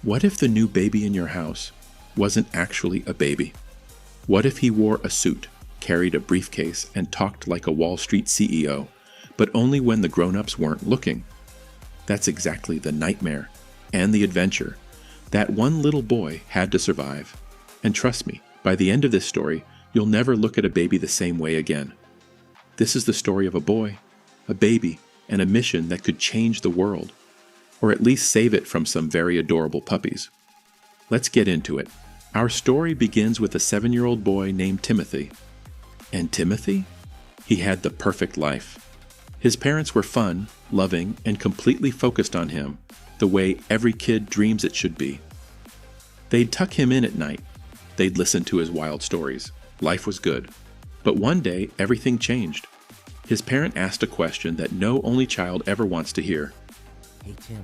What if the new baby in your house wasn't actually a baby? What if he wore a suit, carried a briefcase, and talked like a Wall Street CEO, but only when the grown-ups weren't looking? That's exactly the nightmare and the adventure that one little boy had to survive. And trust me, by the end of this story, you'll never look at a baby the same way again. This is the story of a boy, a baby, and a mission that could change the world, or at least save it from some very adorable puppies. Let's get into it. Our story begins with a 7-year-old boy named Timothy. And Timothy? He had the perfect life. His parents were fun, loving, and completely focused on him, the way every kid dreams it should be. They'd tuck him in at night. They'd listen to his wild stories. Life was good. But one day, everything changed. His parent asked a question that no only child ever wants to hear. Hey Tim,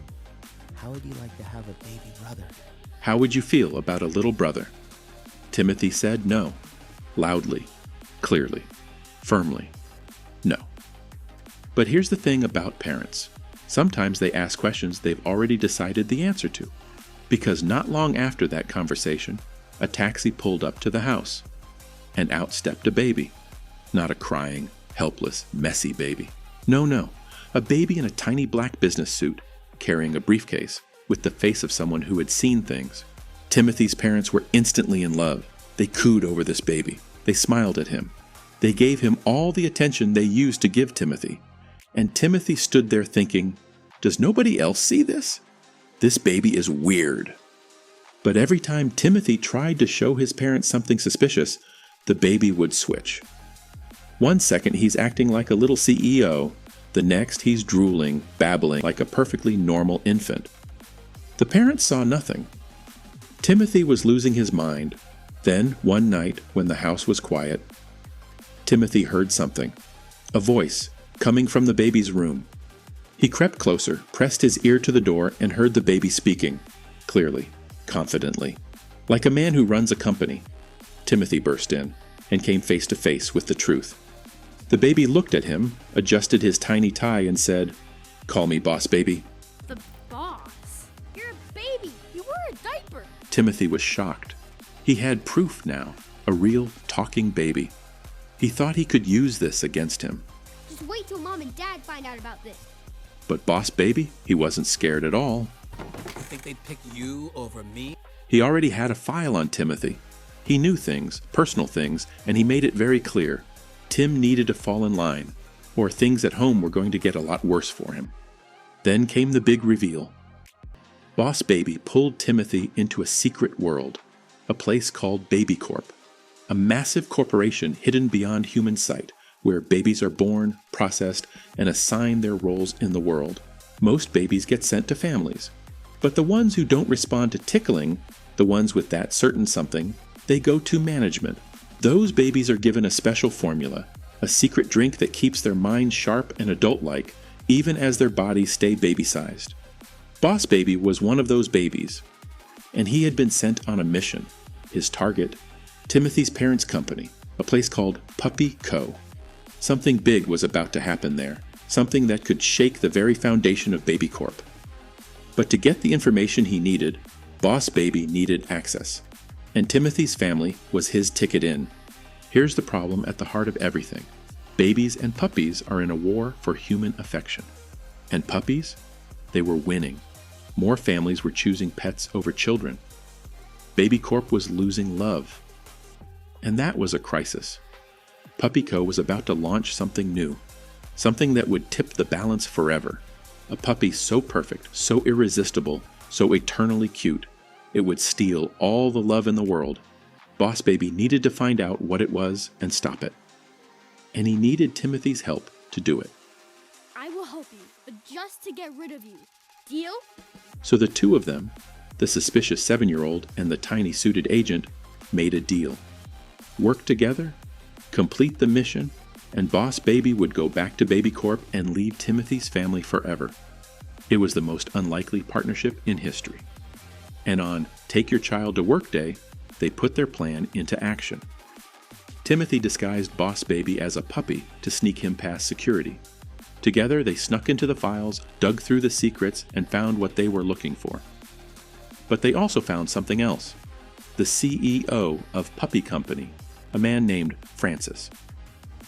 how would you like to have a baby brother? How would you feel about a little brother? Timothy said no, loudly, clearly, firmly, no. But here's the thing about parents. Sometimes they ask questions they've already decided the answer to, because not long after that conversation, a taxi pulled up to the house, and out stepped a baby. Not a crying, helpless, messy baby. No, a baby in a tiny black business suit, carrying a briefcase, with the face of someone who had seen things. Timothy's parents were instantly in love. They cooed over this baby. They smiled at him. They gave him all the attention they used to give Timothy. And Timothy stood there thinking, does nobody else see this? This baby is weird. But every time Timothy tried to show his parents something suspicious, the baby would switch. One second he's acting like a little CEO, the next he's drooling, babbling like a perfectly normal infant. The parents saw nothing. Timothy was losing his mind. Then, one night, when the house was quiet, Timothy heard something. A voice, coming from the baby's room. He crept closer, pressed his ear to the door, and heard the baby speaking, clearly, confidently, like a man who runs a company. Timothy burst in, and came face to face with the truth. The baby looked at him, adjusted his tiny tie, and said, "Call me boss, baby." The boss? You're a baby. You wear a diaper. Timothy was shocked. He had proof now, a real talking baby. He thought he could use this against him. Just wait till Mom and Dad find out about this. But boss baby, he wasn't scared at all. You think they'd pick you over me? He already had a file on Timothy. He knew things, personal things, and he made it very clear. Tim needed to fall in line, or things at home were going to get a lot worse for him. Then came the big reveal. Boss Baby pulled Timothy into a secret world, a place called Baby Corp, a massive corporation hidden beyond human sight, where babies are born, processed, and assigned their roles in the world. Most babies get sent to families, but the ones who don't respond to tickling, the ones with that certain something, they go to management. Those babies are given a special formula, a secret drink that keeps their minds sharp and adult-like, even as their bodies stay baby-sized. Boss Baby was one of those babies, and he had been sent on a mission. His target, Timothy's parents' company, a place called Puppy Co. Something big was about to happen there, something that could shake the very foundation of Baby Corp. But to get the information he needed, Boss Baby needed access. And Timothy's family was his ticket in. Here's the problem at the heart of everything. Babies and puppies are in a war for human affection. And puppies? They were winning. More families were choosing pets over children. Baby Corp was losing love. And that was a crisis. Puppy Co. was about to launch something new. Something that would tip the balance forever. A puppy so perfect, so irresistible, so eternally cute, it would steal all the love in the world. Boss Baby needed to find out what it was and stop it. And he needed Timothy's help to do it. I will help you, but just to get rid of you. Deal? So the two of them, the suspicious 7-year-old and the tiny suited agent, made a deal. Work together, complete the mission, and Boss Baby would go back to Baby Corp and leave Timothy's family forever. It was the most unlikely partnership in history. And on Take Your Child to Work Day, they put their plan into action. Timothy disguised Boss Baby as a puppy to sneak him past security. Together, they snuck into the files, dug through the secrets, and found what they were looking for. But they also found something else. The CEO of Puppy Company, a man named Francis.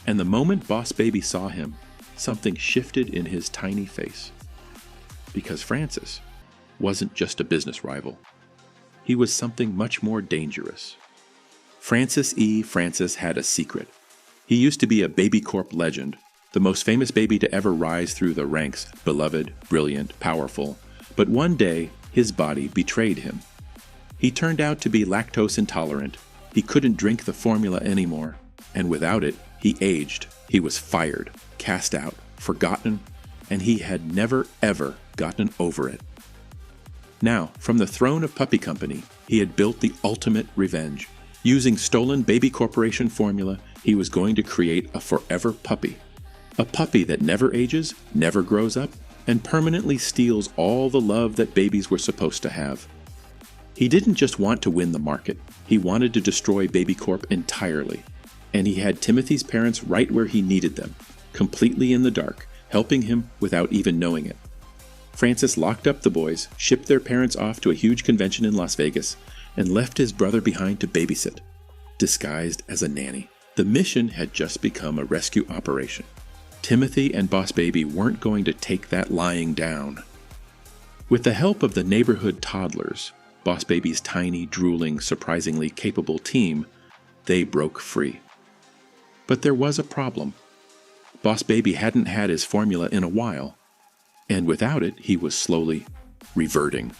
And the moment Boss Baby saw him, something shifted in his tiny face. Because Francis wasn't just a business rival. He was something much more dangerous. Francis had a secret. He used to be a Baby Corp legend, the most famous baby to ever rise through the ranks, beloved, brilliant, powerful. But one day, his body betrayed him. He turned out to be lactose intolerant. He couldn't drink the formula anymore. And without it, he aged. He was fired, cast out, forgotten, and he had never ever gotten over it. Now, from the throne of Puppy Company, he had built the ultimate revenge. Using stolen Baby Corporation formula, he was going to create a forever puppy. A puppy that never ages, never grows up, and permanently steals all the love that babies were supposed to have. He didn't just want to win the market, he wanted to destroy Baby Corp entirely. And he had Timothy's parents right where he needed them, completely in the dark, helping him without even knowing it. Francis locked up the boys, shipped their parents off to a huge convention in Las Vegas, and left his brother behind to babysit, disguised as a nanny. The mission had just become a rescue operation. Timothy and Boss Baby weren't going to take that lying down. With the help of the neighborhood toddlers, Boss Baby's tiny, drooling, surprisingly capable team, they broke free. But there was a problem. Boss Baby hadn't had his formula in a while, and without it, he was slowly reverting.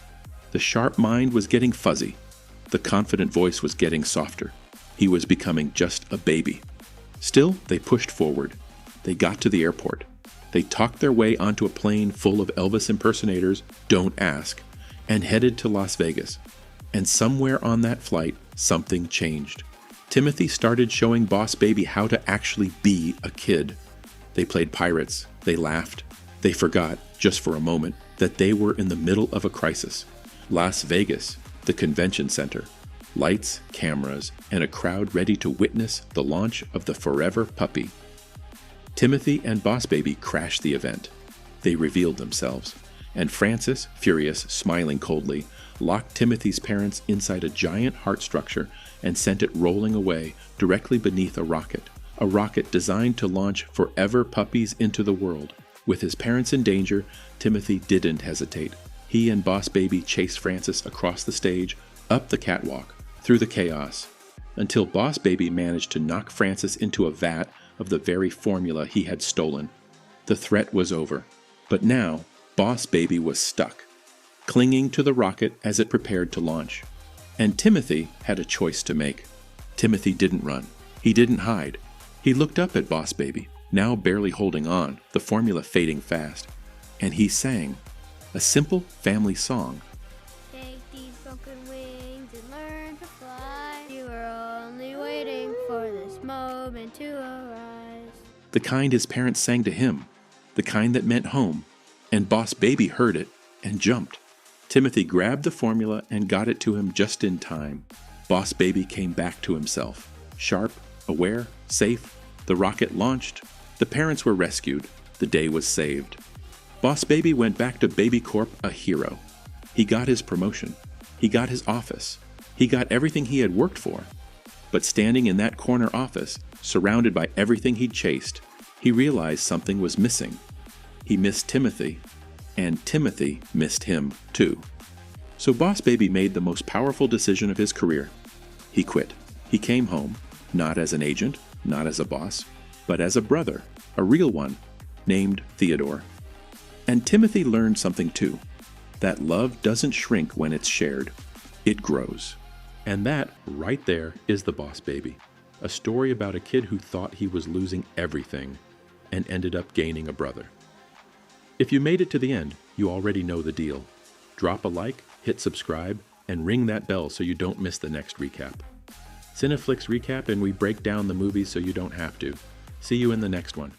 The sharp mind was getting fuzzy. The confident voice was getting softer. He was becoming just a baby. Still, they pushed forward. They got to the airport. They talked their way onto a plane full of Elvis impersonators, don't ask, and headed to Las Vegas. And somewhere on that flight, something changed. Timothy started showing Boss Baby how to actually be a kid. They played pirates. They laughed. They forgot, just for a moment, that they were in the middle of a crisis. Las Vegas, the convention center. Lights, cameras, and a crowd ready to witness the launch of the forever puppy. Timothy and Boss Baby crashed the event. They revealed themselves, and Francis, furious, smiling coldly, locked Timothy's parents inside a giant heart structure and sent it rolling away directly beneath a rocket designed to launch forever puppies into the world. With his parents in danger, Timothy didn't hesitate. He and Boss Baby chased Francis across the stage, up the catwalk, through the chaos, until Boss Baby managed to knock Francis into a vat of the very formula he had stolen. The threat was over, but now Boss Baby was stuck, clinging to the rocket as it prepared to launch. And Timothy had a choice to make. Timothy didn't run. He didn't hide. He looked up at Boss Baby, now barely holding on, the formula fading fast, and he sang a simple family song. Take these broken wings and learn to fly. You were only waiting for this moment to arise. The kind his parents sang to him, the kind that meant home, and Boss Baby heard it and jumped. Timothy grabbed the formula and got it to him just in time. Boss Baby came back to himself, sharp, aware, safe. The rocket launched. The parents were rescued. The day was saved. Boss Baby went back to Baby Corp a hero. He got his promotion. He got his office. He got everything he had worked for. But standing in that corner office, surrounded by everything he'd chased, he realized something was missing. He missed Timothy, and Timothy missed him too. So Boss Baby made the most powerful decision of his career. He quit. He came home, not as an agent, not as a boss, but as a brother, a real one, named Theodore. And Timothy learned something too, that love doesn't shrink when it's shared. It grows. And that, right there, is The Boss Baby, a story about a kid who thought he was losing everything and ended up gaining a brother. If you made it to the end, you already know the deal. Drop a like, hit subscribe, and ring that bell so you don't miss the next recap. Cineflix Recap, and we break down the movies so you don't have to. See you in the next one.